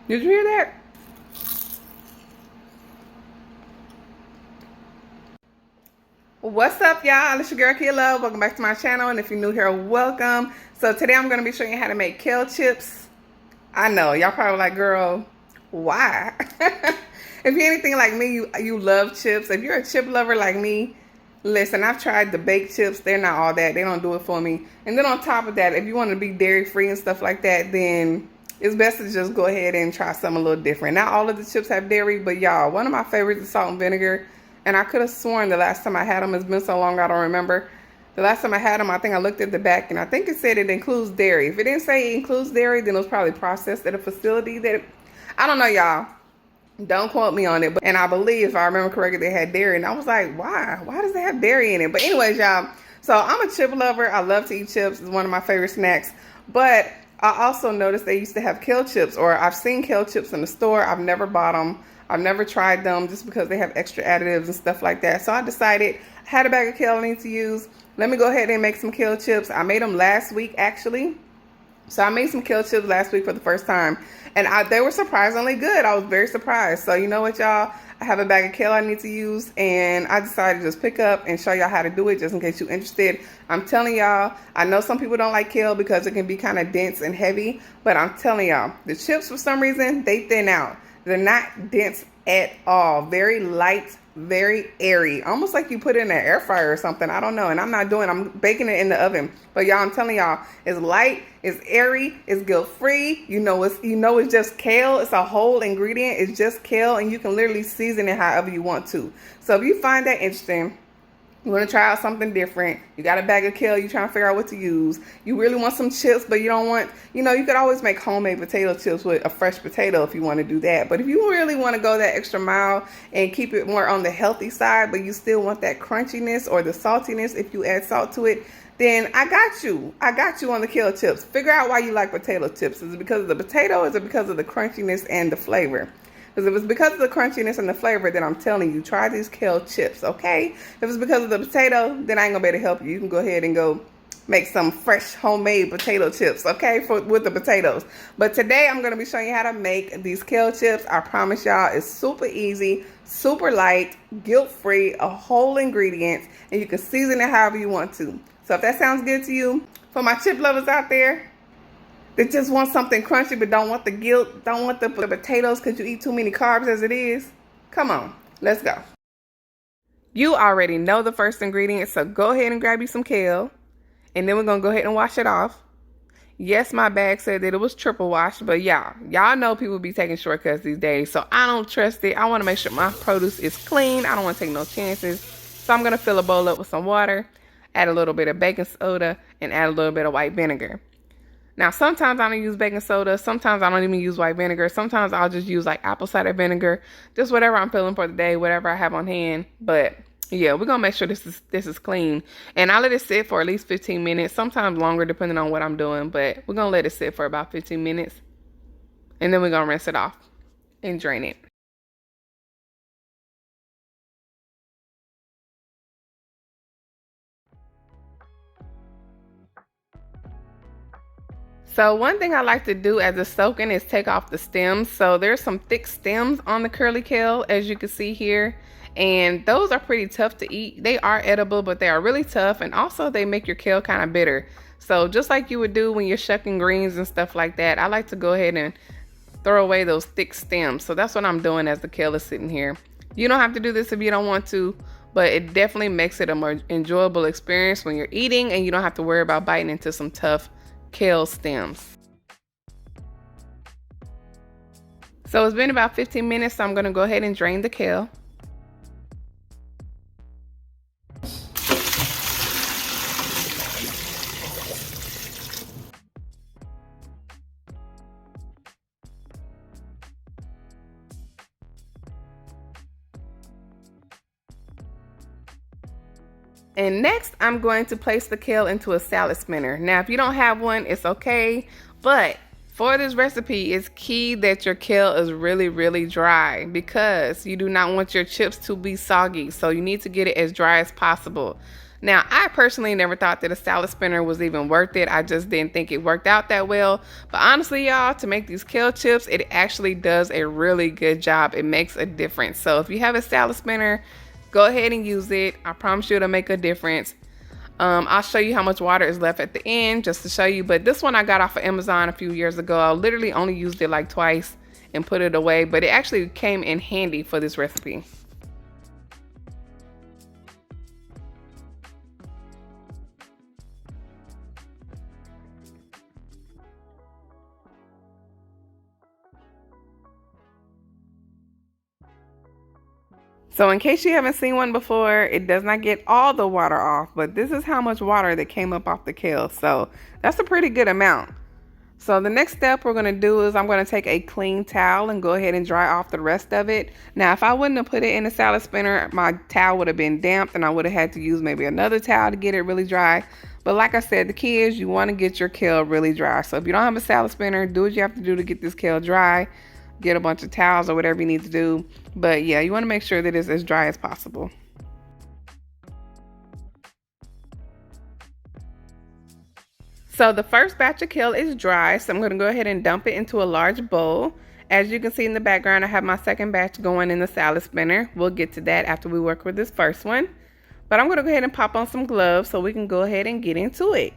Did you hear that? What's up, y'all? It's your girl Kayla. Welcome back to my channel, and if you're new here, welcome. So today I'm going to be showing you how to make kale chips. I know y'all probably like, girl, why? If you're anything like me, you love chips. If you're a chip lover like me, listen, I've tried the baked chips. They're not all that. They don't do it for me. And then on top of that, if you want to be dairy free and stuff like that, then it's best to just go ahead and try something a little different. Not all of the chips have dairy, but y'all, one of my favorites is salt and vinegar. And I could have sworn the last time I had them, it's been so long I don't remember. The last time I had them, I think I looked at the back and I think it said it includes dairy. If it didn't say it includes dairy, then it was probably processed at a facility that, I don't know, y'all. Don't quote me on it. But, and I believe, if I remember correctly, they had dairy. And I was like, why? Why does it have dairy in it? But anyways, y'all, so I'm a chip lover. I love to eat chips. It's one of my favorite snacks. But I also noticed they used to have kale chips, or I've seen kale chips in the store. I've never bought them. I've never tried them just because they have extra additives and stuff like that. So I decided I had a bag of kale I need to use. Let me go ahead and make some kale chips. I made them last week, actually. So I made some kale chips last week for the first time. And they were surprisingly good. I was very surprised. So you know what, y'all? I have a bag of kale I need to use. And I decided to just pick up and show y'all how to do it, just in case you're interested. I'm telling y'all, I know some people don't like kale because it can be kind of dense and heavy. But I'm telling y'all, the chips, for some reason, they thin out. They're not dense at all. Very light, very airy. Almost like you put it in an air fryer or something. I don't know. And I'm baking it in the oven. But y'all, I'm telling y'all, it's light, it's airy, it's guilt-free. You know it's just kale. It's a whole ingredient. It's just kale, and you can literally season it however you want to. So if you find that interesting, you want to try out something different, you got a bag of kale, you're trying to figure out what to use, you really want some chips, but you don't want, you could always make homemade potato chips with a fresh potato if you want to do that. But if you really want to go that extra mile and keep it more on the healthy side, but you still want that crunchiness or the saltiness if you add salt to it, then I got you. I got you on the kale chips. Figure out why you like potato chips. Is it because of the potato, or is it because of the crunchiness and the flavor? Because if it's because of the crunchiness and the flavor, then I'm telling you, try these kale chips, okay? If it's because of the potato, then I ain't gonna be able to help you. You can go ahead and go make some fresh homemade potato chips, okay, with the potatoes. But today I'm gonna be showing you how to make these kale chips. I promise y'all, it's super easy, super light, guilt-free, a whole ingredient, and you can season it however you want to. So if that sounds good to you, for my chip lovers out there, they just want something crunchy but don't want the guilt, don't want the potatoes because you eat too many carbs as it is. Come on, let's go. You already know the first ingredient, so go ahead and grab you some kale. And then we're going to go ahead and wash it off. Yes, my bag said that it was triple washed, but y'all know people be taking shortcuts these days, so I don't trust it. I want to make sure my produce is clean. I don't want to take no chances. So I'm going to fill a bowl up with some water, add a little bit of baking soda, and add a little bit of white vinegar. Now, sometimes I don't use baking soda. Sometimes I don't even use white vinegar. Sometimes I'll just use like apple cider vinegar. Just whatever I'm feeling for the day, whatever I have on hand. But yeah, we're going to make sure this is clean. And I let it sit for at least 15 minutes. Sometimes longer depending on what I'm doing. But we're going to let it sit for about 15 minutes. And then we're going to rinse it off and drain it. So one thing I like to do as a soaking is take off the stems. So there's some thick stems on the curly kale, as you can see here. And those are pretty tough to eat. They are edible, but they are really tough. And also they make your kale kind of bitter. So just like you would do when you're shucking greens and stuff like that, I like to go ahead and throw away those thick stems. So that's what I'm doing as the kale is sitting here. You don't have to do this if you don't want to, but it definitely makes it a more enjoyable experience when you're eating and you don't have to worry about biting into some tough kale stems. So it's been about 15 minutes, so I'm going to go ahead and drain the kale. And next, I'm going to place the kale into a salad spinner. Now, if you don't have one, it's okay. But for this recipe, it's key that your kale is really, really dry because you do not want your chips to be soggy. So you need to get it as dry as possible. Now, I personally never thought that a salad spinner was even worth it. I just didn't think it worked out that well. But honestly, y'all, to make these kale chips, it actually does a really good job. It makes a difference. So if you have a salad spinner, go ahead and use it. I promise you it'll make a difference. I'll show you how much water is left at the end just to show you. But this one I got off of Amazon a few years ago. I literally only used it like twice and put it away. But it actually came in handy for this recipe. So in case you haven't seen one before, it does not get all the water off, but this is how much water that came up off the kale. So that's a pretty good amount. So the next step we're going to do is I'm going to take a clean towel and go ahead and dry off the rest of it. Now, if I wouldn't have put it in the salad spinner, my towel would have been damp and I would have had to use maybe another towel to get it really dry. But like I said, the key is you want to get your kale really dry. So if you don't have a salad spinner, do what you have to do to get this kale dry. Get a bunch of towels or whatever you need to do. But yeah, you want to make sure that it's as dry as possible. So the first batch of kale is dry, so I'm going to go ahead and dump it into a large bowl. As you can see in the background, I have my second batch going in the salad spinner. We'll get to that after we work with this first one. But I'm going to go ahead and pop on some gloves so we can go ahead and get into it.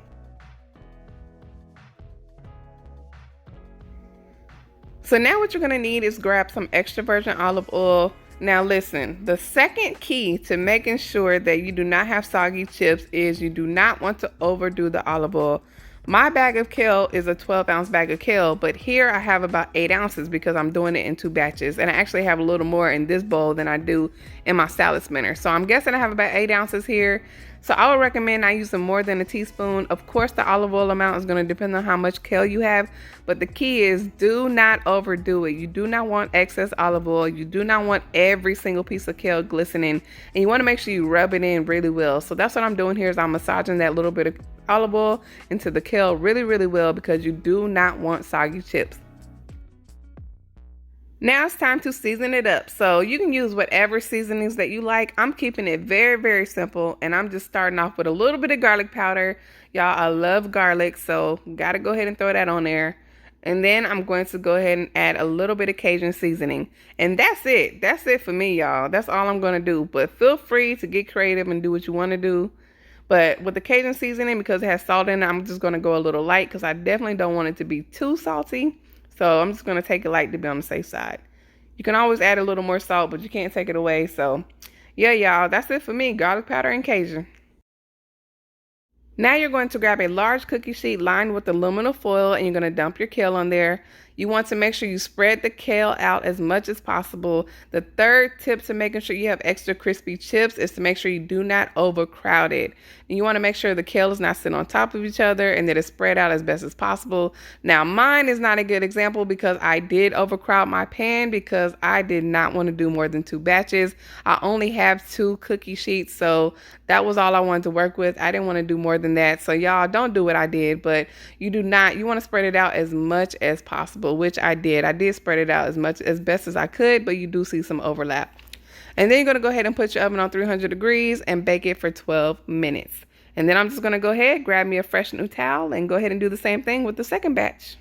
So now what you're going to need is grab some extra virgin olive oil. Now listen, the second key to making sure that you do not have soggy chips is you do not want to overdo the olive oil. My bag of kale is a 12-ounce bag of kale, but here I have about 8 ounces because I'm doing it in 2 batches. And I actually have a little more in this bowl than I do in my salad spinner. So I'm guessing I have about 8 ounces here. So I would recommend not using more than a teaspoon. Of course, the olive oil amount is going to depend on how much kale you have. But the key is do not overdo it. You do not want excess olive oil. You do not want every single piece of kale glistening. And you want to make sure you rub it in really well. So that's what I'm doing here is I'm massaging that little bit of olive oil into the kale really, really well because you do not want soggy chips. Now it's time to season it up. So you can use whatever seasonings that you like. I'm keeping it very, very simple. And I'm just starting off with a little bit of garlic powder. Y'all, I love garlic, so got to go ahead and throw that on there. And then I'm going to go ahead and add a little bit of Cajun seasoning. And that's it. That's it for me, y'all. That's all I'm going to do. But feel free to get creative and do what you want to do. But with the Cajun seasoning, because it has salt in it, I'm just going to go a little light because I definitely don't want it to be too salty. So I'm just going to take it light to be on the safe side. You can always add a little more salt, but you can't take it away. So yeah, y'all, that's it for me. Garlic powder and Cajun. Now you're going to grab a large cookie sheet lined with aluminum foil and you're going to dump your kale on there. You want to make sure you spread the kale out as much as possible. The third tip to making sure you have extra crispy chips is to make sure you do not overcrowd it. And you want to make sure the kale is not sitting on top of each other and that it's spread out as best as possible. Now mine is not a good example because I did overcrowd my pan because I did not want to do more than 2 batches. I only have 2 cookie sheets, so that was all I wanted to work with. I didn't want to do more than that. So y'all don't do what I did, but you want to spread it out as much as possible, which I did. I did spread it out as best as I could, but you do see some overlap. And then you're going to go ahead and put your oven on 300 degrees and bake it for 12 minutes. And then I'm just going to go ahead, grab me a fresh new towel and go ahead and do the same thing with the second batch.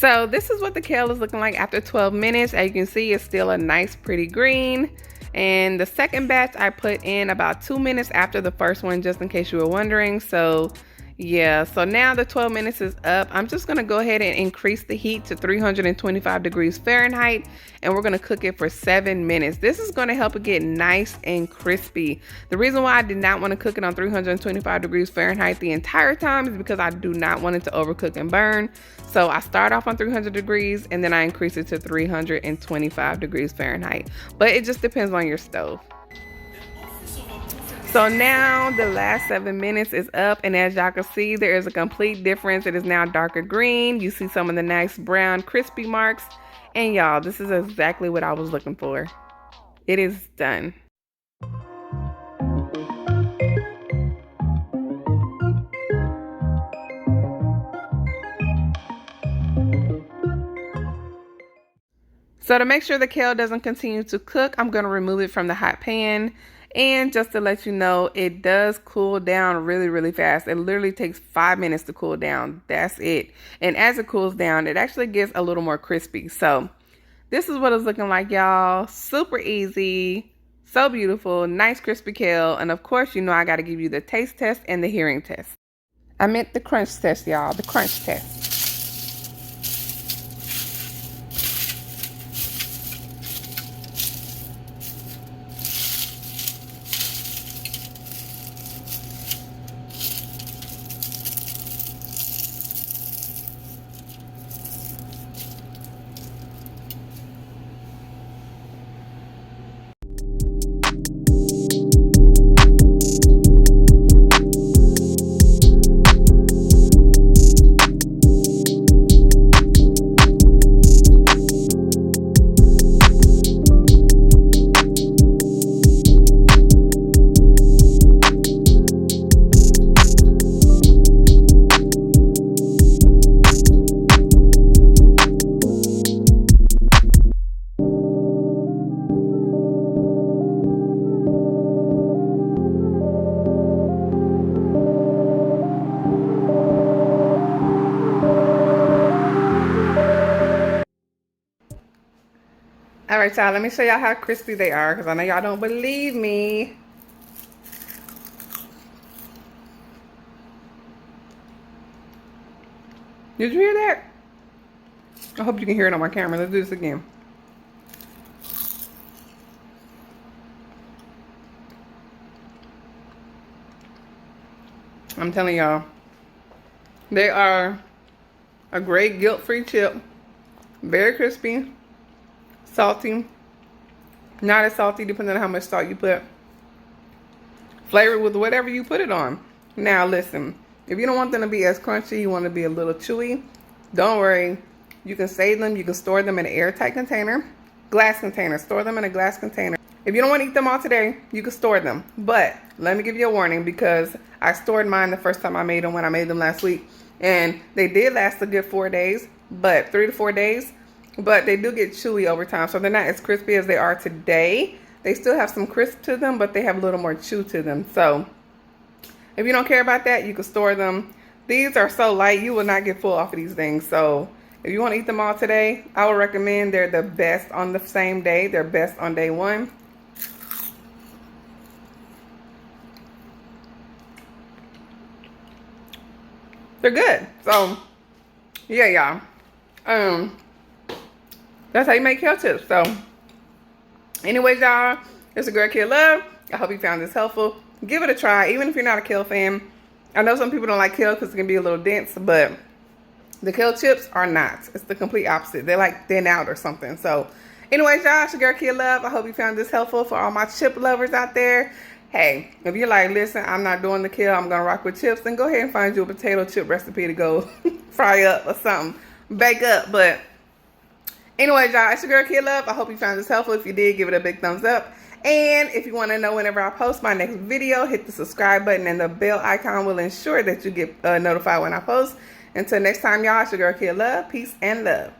So this is what the kale is looking like after 12 minutes. As you can see, it's still a nice pretty green. And the second batch I put in about 2 minutes after the first one, just in case you were wondering. So yeah, so now the 12 minutes is up. I'm just gonna go ahead and increase the heat to 325 degrees Fahrenheit, and we're gonna cook it for 7 minutes. This is gonna help it get nice and crispy. The reason why I did not wanna cook it on 325 degrees Fahrenheit the entire time is because I do not want it to overcook and burn. So I start off on 300 degrees and then I increase it to 325 degrees Fahrenheit. But it just depends on your stove. So now the last 7 minutes is up, and as y'all can see, there is a complete difference. It is now darker green. You see some of the nice brown crispy marks, and y'all, this is exactly what I was looking for. It is done. So to make sure the kale doesn't continue to cook, I'm going to remove it from the hot pan. And just to let you know, it does cool down really, really fast. It literally takes 5 minutes to cool down. That's it. And as it cools down, it actually gets a little more crispy. So this is what it's looking like, y'all. Super easy. So beautiful. Nice crispy kale. And of course, you know I got to give you the taste test and the hearing test. I meant the crunch test, y'all. The crunch test. All right, y'all, let me show y'all how crispy they are, because I know y'all don't believe me. Did you hear that? I hope you can hear it on my camera. Let's do this again. I'm telling y'all, they are a great guilt-free chip. Very crispy. Salty, not as salty depending on how much salt you put. Flavored with whatever you put it on. Now listen, if you don't want them to be as crunchy, you want to be a little chewy, don't worry. You can save them, you can store them in an airtight container, glass container. Store them in a glass container. If you don't want to eat them all today, you can store them. But let me give you a warning, because I stored mine the first time I made them, when I made them last week. And they did last a good 4 days, but 3 to 4 days. But they do get chewy over time, so they're not as crispy as they are today. They still have some crisp to them, but they have a little more chew to them. So if you don't care about that, you can store them. These are so light, you will not get full off of these things. So if you want to eat them all today, I would recommend. They're the best on the same day. They're best on day one. They're good. So yeah, y'all. That's how you make kale chips. So anyways, y'all, it's a girl Kale Love. I hope you found this helpful. Give it a try, even if you're not a kale fan. I know some people don't like kale because it can be a little dense, but the kale chips are not. It's the complete opposite. They're like thin out or something. So anyways, y'all, it's your girl Kale Love. I hope you found this helpful for all my chip lovers out there. Hey, if you're like, listen, I'm not doing the kale, I'm going to rock with chips, then go ahead and find you a potato chip recipe to go fry up or something. Bake up. But anyways, y'all, it's your girl Kale Love. I hope you found this helpful. If you did, give it a big thumbs up. And if you want to know whenever I post my next video, hit the subscribe button, and the bell icon will ensure that you get notified when I post. Until next time, y'all, it's your girl Kale Love. Peace and love.